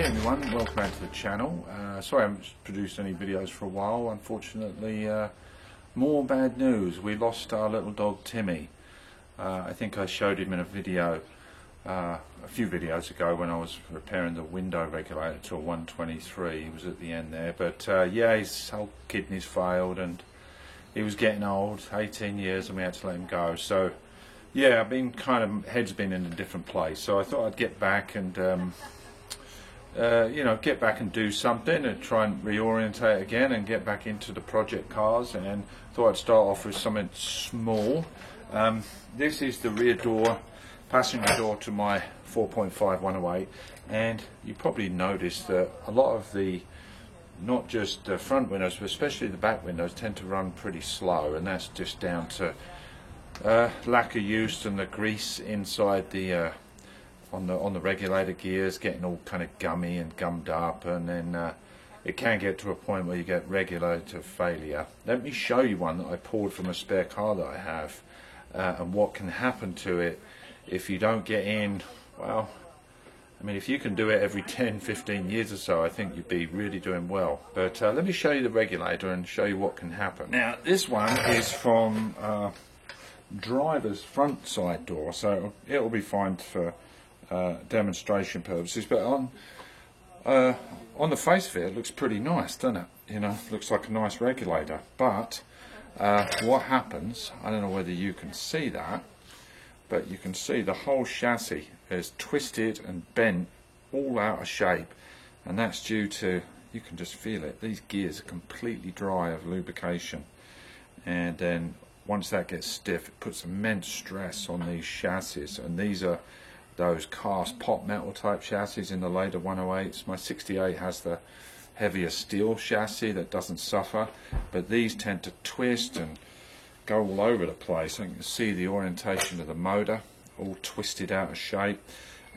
everyone, welcome back to the channel. Sorry I haven't produced any videos for a while. Unfortunately, more bad news. We lost our little dog Timmy. I think I showed him in a video a few videos ago when I was repairing the window regulator to a 123. He was at the end there, but yeah, his whole kidneys failed and he was getting old, 18 years, and we had to let him go. So yeah, I've been head's been in a different place, so I thought I'd get back and you know, get back and do something and try and reorientate again and get back into the project cars. And thought I'd start off with something small. This is the rear door, passenger door to my 4.5 108, and you probably noticed that a lot of the, not just the front windows but especially the back windows, tend to run pretty slow, and that's just down to lack of use and the grease inside the on the regulator gears getting all kind of gummy and gummed up, and then it can get to a point where you get regulator failure. Let me show you one that I pulled from a spare car that I have, and what can happen to it if you don't get in. Well, I mean, if you can do it every 10-15 years or so, I think you'd be really doing well. But let me show you the regulator and show you what can happen. Now this one is from driver's front side door, so it'll be fine for demonstration purposes, but on the face of it, it looks pretty nice, doesn't it? You know, looks like a nice regulator. But what happens, I don't know whether you can see that, but you can see the whole chassis is twisted and bent all out of shape, and that's due to, you can just feel it, these gears are completely dry of lubrication, and then once that gets stiff, it puts immense stress on these chassis. And these are those cast pot metal type chassis in the later 108s. My 68 has the heavier steel chassis that doesn't suffer, but these tend to twist and go all over the place. And you can see the orientation of the motor all twisted out of shape,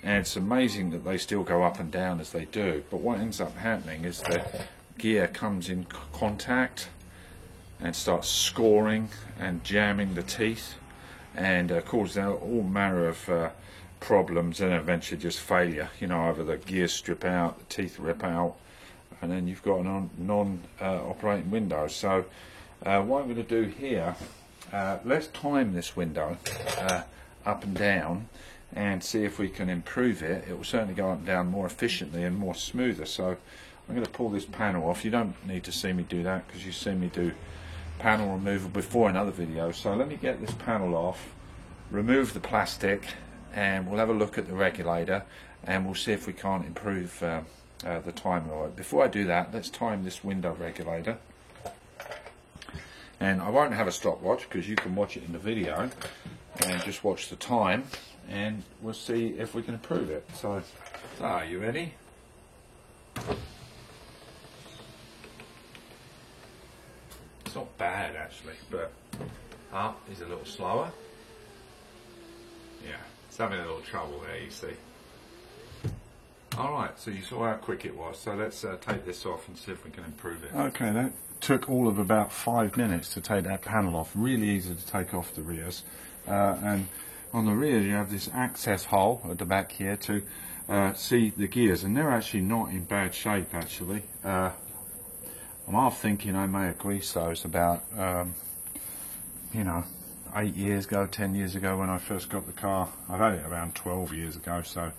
and it's amazing that they still go up and down as they do. But what ends up happening is the gear comes in contact and starts scoring and jamming the teeth, and causes all manner of problems, and eventually just failure. You know, either the gears strip out, the teeth rip out, and then you've got a non-operating window. So what I'm going to do here, let's time this window up and down and see if we can improve it. It will certainly go up and down more efficiently and more smoother. So I'm going to pull this panel off. You don't need to see me do that because you've seen me do panel removal before in other videos. So let me get this panel off, remove the plastic, and we'll have a look at the regulator and we'll see if we can't improve the timing of it. Before I do that, let's time this window regulator. And I won't have a stopwatch because you can watch it in the video and just watch the time, and we'll see if we can improve it. So are you ready? It's not bad actually, but up is a little slower. Yeah, it's having a little trouble there, you see. Alright, so you saw how quick it was, so let's take this off and see if we can improve it. Okay, that took all of about 5 minutes to take that panel off. Really easy to take off the rears. And on the rear you have this access hole at the back here to see the gears, and they're actually not in bad shape actually. I'm half thinking I may have greased those about, you know, 8 years ago, 10 years ago when I first got the car. I've had it around 12 years ago, so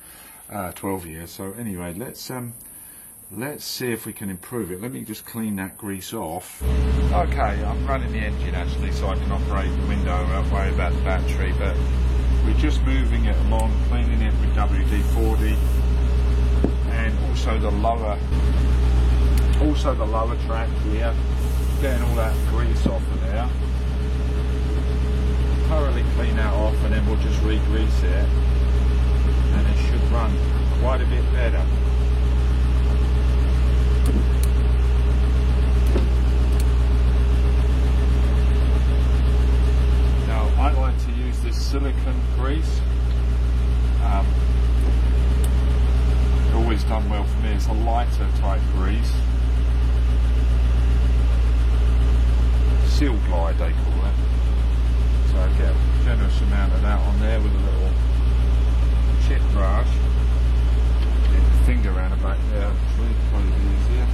12 years. So anyway, let's see if we can improve it. Let me just clean that grease off. Okay, I'm running the engine actually so I can operate the window. I won't worry about the battery, but we're just moving it along, cleaning it with WD-40, and also the lower track here, getting all that grease off of there. Thoroughly clean that off, and then we'll just re-grease it, and it should run quite a bit better. Now I like to use this silicone grease. It's always done well for me. It's a lighter type grease. Seal glide they call it. So I get a generous amount of that on there with a little chip brush. It finger around the back there, actually, probably be easier.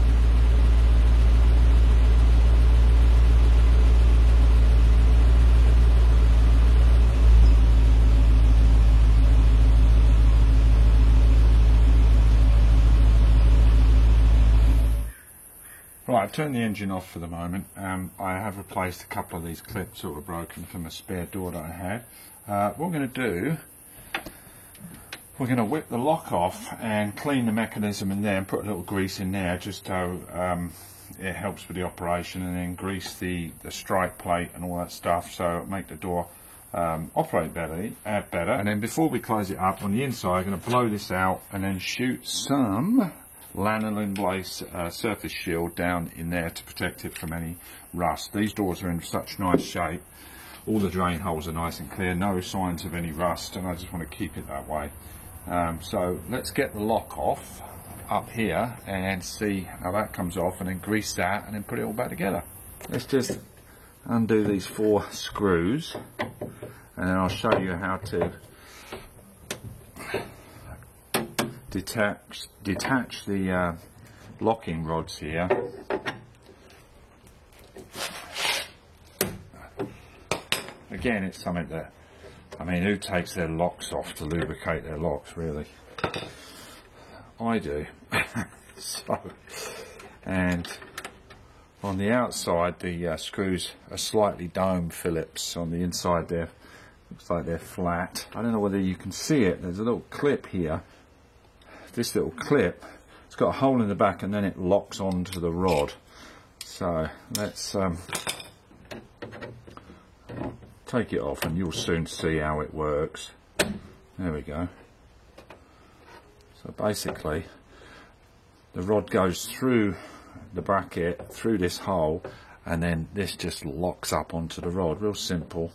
Right, I've turned the engine off for the moment. I have replaced a couple of these clips that were broken from a spare door that I had. What we're going to do, we're going to whip the lock off and clean the mechanism in there and put a little grease in there just so it helps with the operation, and then grease the strike plate and all that stuff so it'll make the door operate better. And then before we close it up on the inside, I'm going to blow this out and then shoot some lanolin base surface shield down in there to protect it from any rust. These doors are in such nice shape, all the drain holes are nice and clear, no signs of any rust, and I just want to keep it that way. So let's get the lock off up here and see how that comes off, and then grease that and then put it all back together. Let's just undo these 4 screws and then I'll show you how to detach the locking rods here. Again, it's something that, I mean, who takes their locks off to lubricate their locks, really? I do. So, and on the outside the screws are slightly dome Phillips. On the inside they're, looks like they're flat. I don't know whether you can see it, there's a little clip here. This little clip, it's got a hole in the back and then it locks onto the rod. So let's take it off and you'll soon see how it works. There we go. So basically the rod goes through the bracket, through this hole, and then this just locks up onto the rod. Real simple.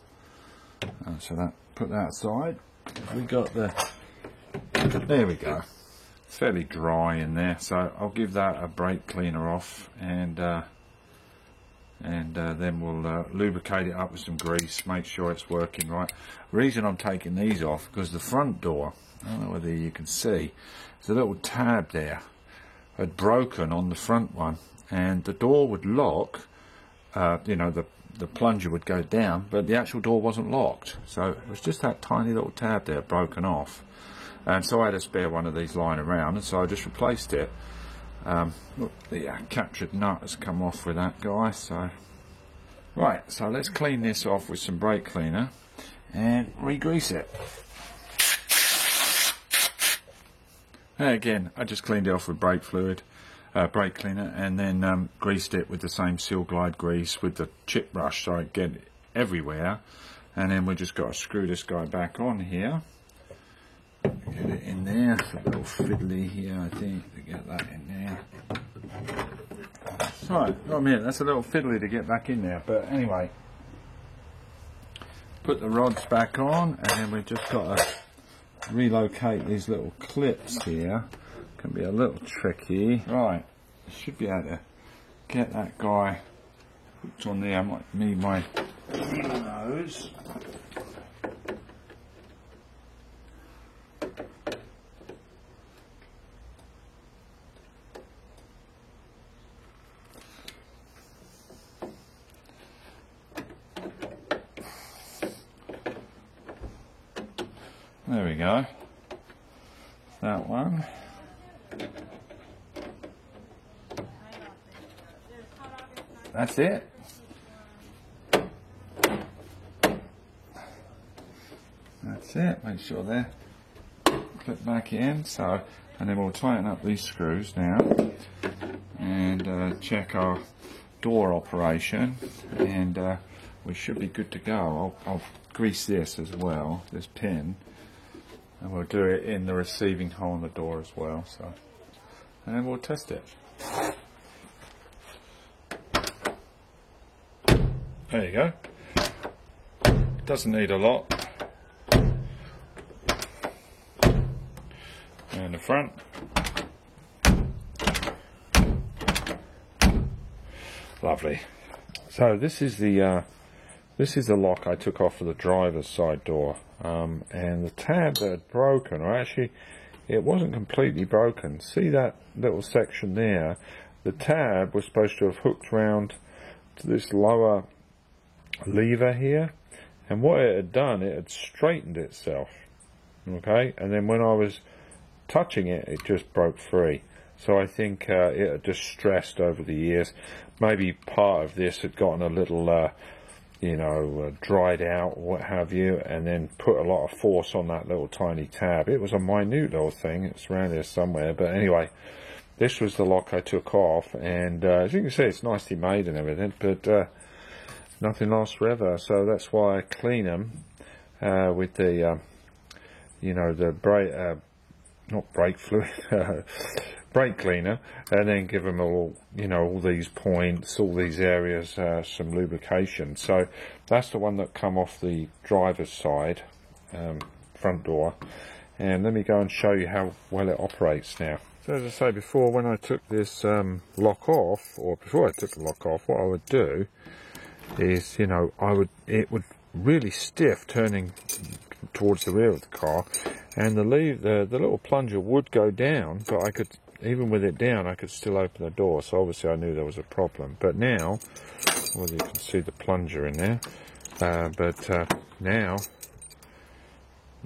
So that, put that aside. We got the, there we go. It's fairly dry in there, so I'll give that a brake cleaner off, and then we'll lubricate it up with some grease, make sure it's working right. The reason I'm taking these off, because the front door, I don't know whether you can see, there's a little tab there, had broken on the front one, and the door would lock, you know, the plunger would go down, but the actual door wasn't locked, so it was just that tiny little tab there broken off. And so I had a spare one of these lying around, and so I just replaced it. Look, the captured nut has come off with that guy. So right, so let's clean this off with some brake cleaner and re-grease it. And again, I just cleaned it off with brake fluid, brake cleaner, and then greased it with the same Seal Glide grease with the chip brush so I get it everywhere. And then we just got to screw this guy back on here. Get it in there. It's a little fiddly here, I think, to get that in there. So, I mean, that's a little fiddly to get back in there, but anyway, put the rods back on, and then we've just got to relocate these little clips here. Can be a little tricky. Right, should be able to get that guy hooked on there. I might need my nose. There we go. That one. That's it. That's it. Make sure they're clip back in. So, and then we'll tighten up these screws now and check our door operation, and we should be good to go. I'll grease this as well, this pin. And we'll do it in the receiving hole in the door as well. So, and then we'll test it. There you go. Doesn't need a lot. And the front. Lovely. So this is the lock I took off of the driver's side door. And the tabs that had broken are actually it wasn't completely broken. See that little section there? The tab was supposed to have hooked round to this lower lever here, and what it had done, it had straightened itself, okay, and then when I was touching it, it just broke free. So I think it had just stressed over the years. Maybe part of this had gotten a little dried out or what have you, and then put a lot of force on that little tiny tab. It was a minute little thing, it's around here somewhere, but anyway, this was the lock I took off, and as you can see, it's nicely made and everything, but nothing lasts forever, so that's why I clean them with the the brake fluid, brake cleaner, and then give them all all these points, all these areas, some lubrication. So that's the one that come off the driver's side, front door, and let me go and show you how well it operates now. So as I say before, when I took this lock off, or before I took the lock off, what I would do is it would really stiff turning towards the rear of the car, and the little plunger would go down, but I could, even with it down, I could still open the door. So obviously I knew there was a problem. But now, well, you can see the plunger in there, now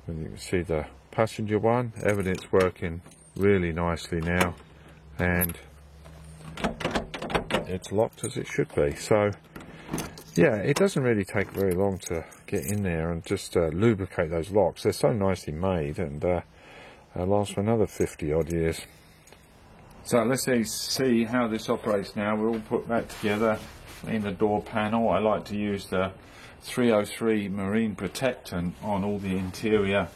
you can see the passenger one, everything's working really nicely now, and it's locked as it should be. So yeah, it doesn't really take very long to get in there and just lubricate those locks. They're so nicely made, and last for another 50 odd years. So let's see how this operates now. We'll all put that together in the door panel. I like to use the 303 marine protectant on all the interior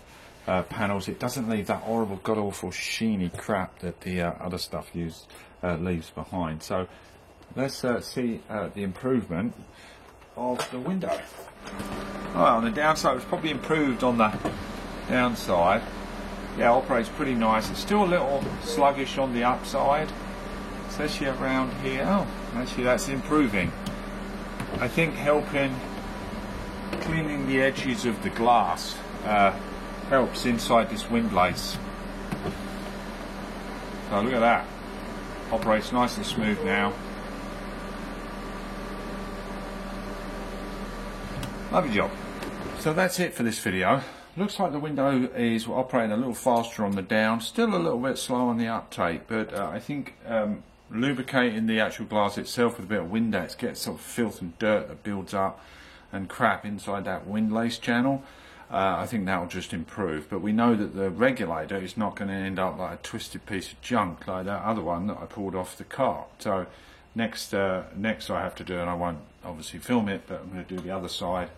panels. It doesn't leave that horrible, god-awful, sheeny crap that the other stuff leaves behind. So let's see the improvement of the window. Well, on the downside, it's probably improved on the downside. Yeah, operates pretty nice. It's still a little sluggish on the upside, especially around here. Oh, actually that's improving. I think helping cleaning the edges of the glass helps inside this windlace. So look at that. Operates nice and smooth now. Lovely job. So that's it for this video. Looks like the window is operating a little faster on the down, still a little bit slow on the uptake, but I think lubricating the actual glass itself with a bit of Windex gets sort of filth and dirt that builds up and crap inside that windlace channel. I think that will just improve, but we know that the regulator is not going to end up like a twisted piece of junk like that other one that I pulled off the car. So next I have to do, and I won't obviously film it, but I'm going to do the other side.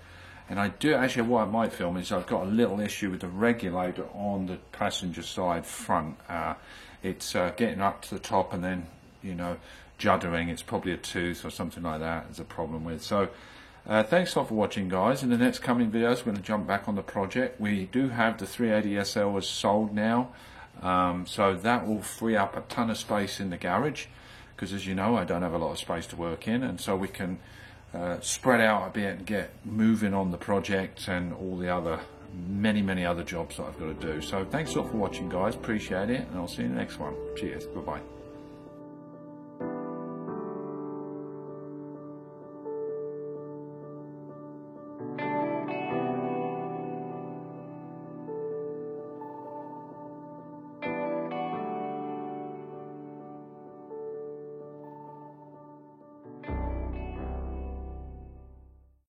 And I do actually, what I might film is I've got a little issue with the regulator on the passenger side front. It's getting up to the top and then juddering. It's probably a tooth or something like that there's a problem with. So thanks a lot for watching, guys. In the next coming videos we're going to jump back on the project. We do have the 380 SL as sold now, so that will free up a ton of space in the garage, because as you know, I don't have a lot of space to work in, and so we can spread out a bit and get moving on the project and all the other many other jobs that I've got to do. So thanks a lot for watching, guys. Appreciate it, and I'll see you in the next one. Cheers. Bye bye.